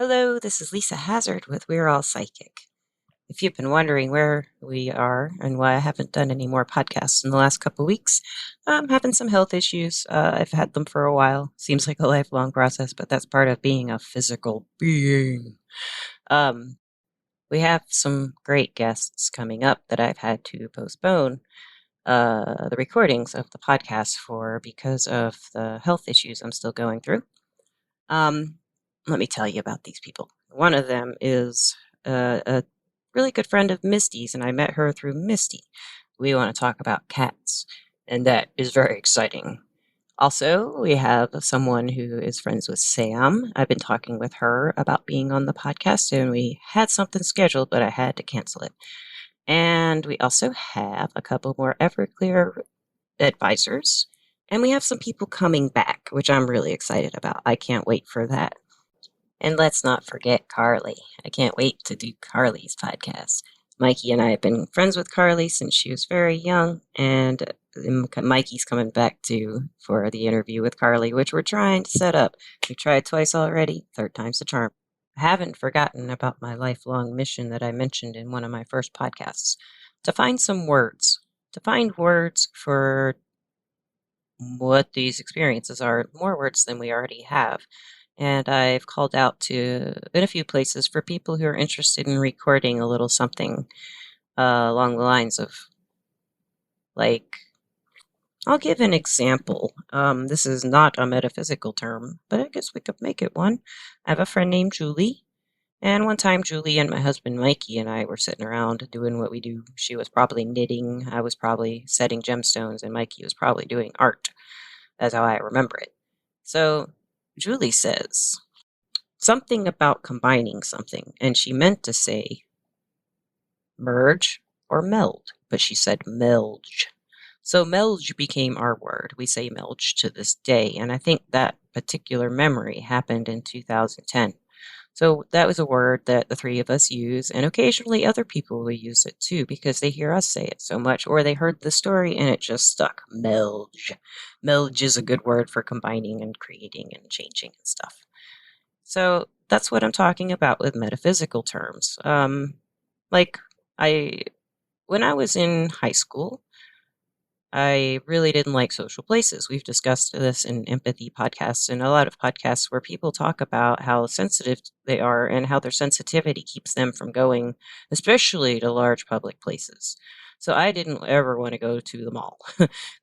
Hello, this is Lisa Hazard with We're All Psychic. If you've been wondering where we are and why I haven't done any more podcasts in the last couple of weeks, I'm having some health issues. I've had them for a while. Seems like a lifelong process, but that's part of being a physical being. Um, we have some great guests coming up that I've had to postpone the recordings of the podcast for because of the health issues I'm still going through. Um, Let me tell you about these people. One of them is a really good friend of Misty's, and I met her through Misty. We want to talk about cats, and that is very exciting. Also, we have someone who is friends with Sam. I've been talking with her about being on the podcast, and we had something scheduled, but I had to cancel it. And we also have a couple more Everclear advisors, and we have some people coming back, which I'm really excited about. I can't wait for that. And let's not forget Carly. I can't wait to do Carly's podcast. Mikey and I have been friends with Carly since she was very young, and Mikey's coming back too for the interview with Carly, which we're trying to set up. We tried twice already, third time's the charm. I haven't forgotten about my lifelong mission that I mentioned in one of my first podcasts to find some words, to find words for what these experiences are, more words than we already have. And I've called out to in a few places for people who are interested in recording a little something along the lines of, like, I'll give an example. This is not a metaphysical term, but I guess we could make it one. I have a friend named Julie, and one time Julie and my husband Mikey and I were sitting around doing what we do. She was probably knitting, I was probably setting gemstones, and Mikey was probably doing art. That's how I remember it. So Julie says something about combining something, and she meant to say merge or meld, but she said melge. So melge became our word. We say melge to this day, and I think that particular memory happened in 2010. So that was a word that the three of us use, and occasionally other people will use it too because they hear us say it so much, or they heard the story and it just stuck. Melge. Melge is a good word for combining and creating and changing and stuff. So that's what I'm talking about with metaphysical terms. Like I, when I was in high school, I really didn't like social places. We've discussed this in empathy podcasts and a lot of podcasts where people talk about how sensitive they are and how their sensitivity keeps them from going, especially to large public places. So I didn't ever want to go to the mall.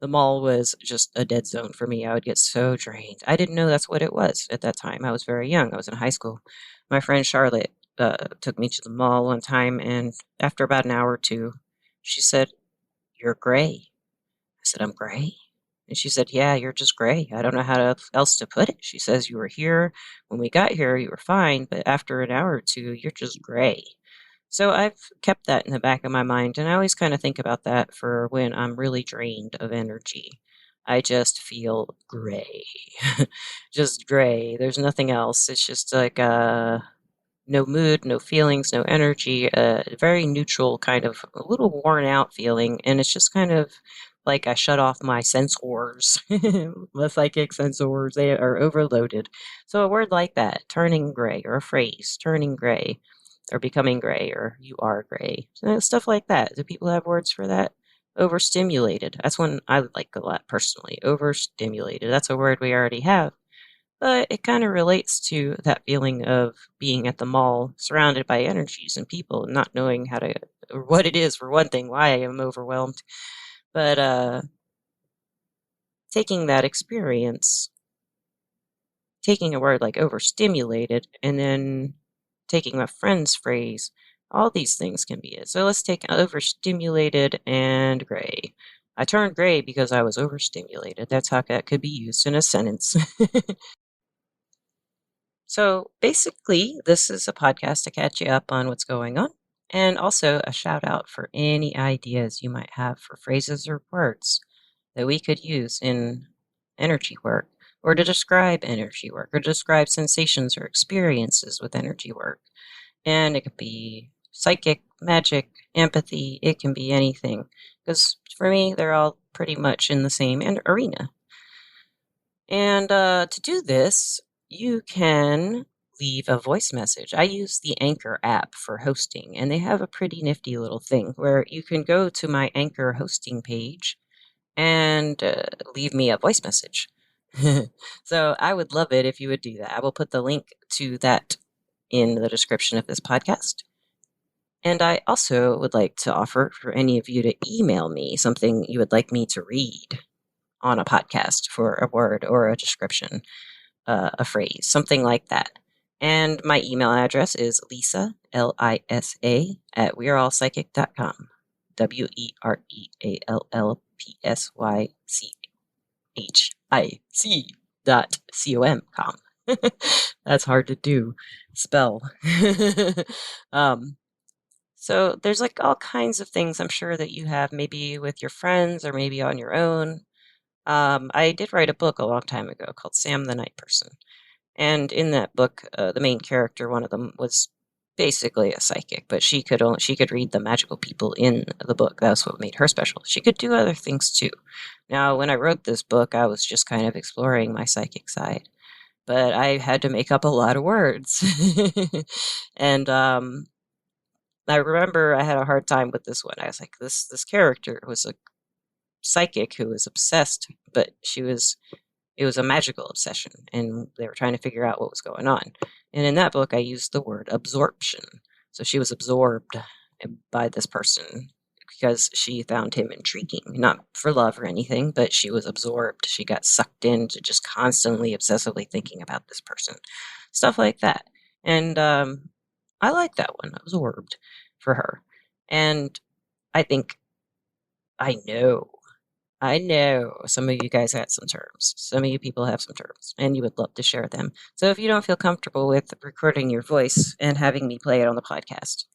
The mall was just a dead zone for me. I would get so drained. I didn't know that's what it was at that time. I was very young. I was in high school. My friend Charlotte took me to the mall one time, and after about an hour or two, she said, "You're gray." I said, "I'm gray." And she said, "Yeah, you're just gray. I don't know else to put it." She says, "You were here when we got here, you were fine, but after an hour or two, you're just gray." So I've kept that in the back of my mind, and I always kind of think about that for when I'm really drained of energy. I just feel gray. Just gray. There's nothing else. It's just like no mood, no feelings, no energy, a very neutral kind of a little worn out feeling. And it's just kind of like I shut off my sensors, the psychic sensors, they are overloaded. So a word like that, turning gray, or a phrase, turning gray, or becoming gray, or you are gray, stuff like that. Do people have words for that? Overstimulated. That's one I like a lot personally. Overstimulated. That's a word we already have. But it kind of relates to that feeling of being at the mall surrounded by energies and people and not knowing how to, or what it is for one thing, why I am overwhelmed. But taking that experience, taking a word like overstimulated, and then taking my friend's phrase, all these things can be it. So let's take overstimulated and gray. I turned gray because I was overstimulated. That's how that could be used in a sentence. So basically, this is a podcast to catch you up on what's going on, and also a shout out for any ideas you might have for phrases or words that we could use in energy work, or to describe energy work, or describe sensations or experiences with energy work. And it could be psychic, magic, empathy, it can be anything. Because for me, they're all pretty much in the same arena. And to do this, you can leave a voice message. I use the Anchor app for hosting, and they have a pretty nifty little thing where you can go to my Anchor hosting page and leave me a voice message. So I would love it if you would do that. I will put the link to that in the description of this podcast. And I also would like to offer for any of you to email me something you would like me to read on a podcast for a word or a description, a phrase, something like that. And my email address is Lisa, Lisa, at weareallpsychic.com. WeareAllPsychic.com. That's hard to do. Spell. um, so there's like all kinds of things I'm sure that you have, maybe with your friends or maybe on your own. I did write a book a long time ago called Sam the Night Person. And in that book, the main character, one of them, was basically a psychic, but she could read the magical people in the book. That's what made her special. She could do other things too. Now, when I wrote this book, I was just kind of exploring my psychic side, but I had to make up a lot of words. And I remember I had a hard time with this one. I was like, this character was a psychic who was obsessed, but it was a magical obsession, and they were trying to figure out what was going on. And in that book, I used the word absorption. So she was absorbed by this person because she found him intriguing, not for love or anything, but she was absorbed. She got sucked into just constantly, obsessively thinking about this person, stuff like that. And I like that one, absorbed, for her. And I think I know some of you guys had some terms. Some of you people have some terms, and you would love to share them. So if you don't feel comfortable with recording your voice and having me play it on the podcast,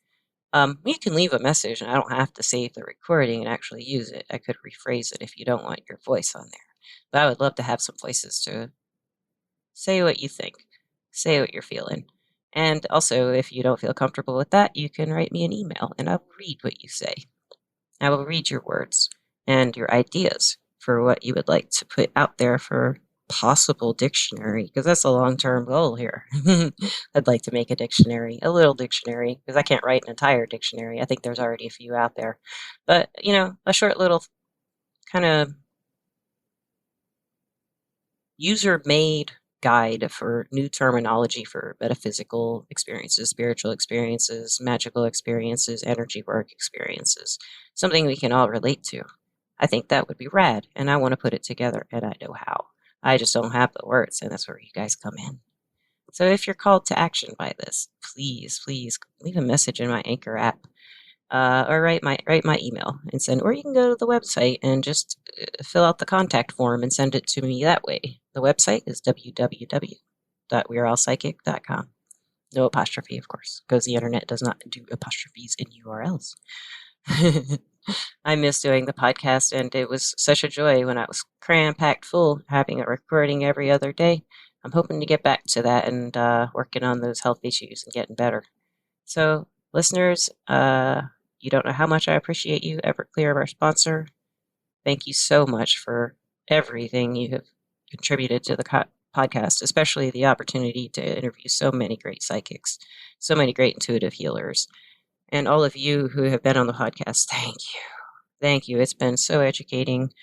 you can leave a message, and I don't have to save the recording and actually use it. I could rephrase it if you don't want your voice on there. But I would love to have some voices to say what you think, say what you're feeling. And also, if you don't feel comfortable with that, you can write me an email, and I will read what you say. I will read your words and your ideas for what you would like to put out there for possible dictionary, because that's a long-term goal here. I'd like to make a dictionary, a little dictionary, because I can't write an entire dictionary. I think there's already a few out there. But, a short little kind of user-made guide for new terminology for metaphysical experiences, spiritual experiences, magical experiences, energy work experiences. Something we can all relate to. I think that would be rad, and I want to put it together, and I know how. I just don't have the words, and that's where you guys come in. So if you're called to action by this, please leave a message in my Anchor app, or write my email and send, or you can go to the website and just fill out the contact form and send it to me that way. The website is www.weareallpsychic.com. No apostrophe, of course, because the internet does not do apostrophes in URLs. I miss doing the podcast, and it was such a joy when I was cram-packed full, having a recording every other day. I'm hoping to get back to that and working on those health issues and getting better. So, listeners, you don't know how much I appreciate you, Everclear, our sponsor. Thank you so much for everything you have contributed to the podcast, especially the opportunity to interview so many great psychics, so many great intuitive healers. And all of you who have been on the podcast, thank you. Thank you. It's been so educating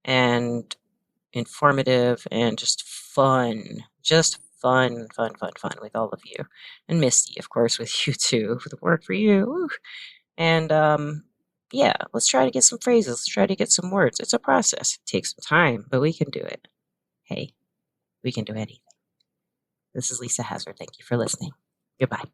and informative and just fun. Just fun with all of you. And Misty, of course, with you too, for the work for you. Woo. And yeah, let's try to get some phrases. Let's try to get some words. It's a process. It takes some time, but we can do it. Hey, we can do anything. This is Lisa Hazard. Thank you for listening. Goodbye.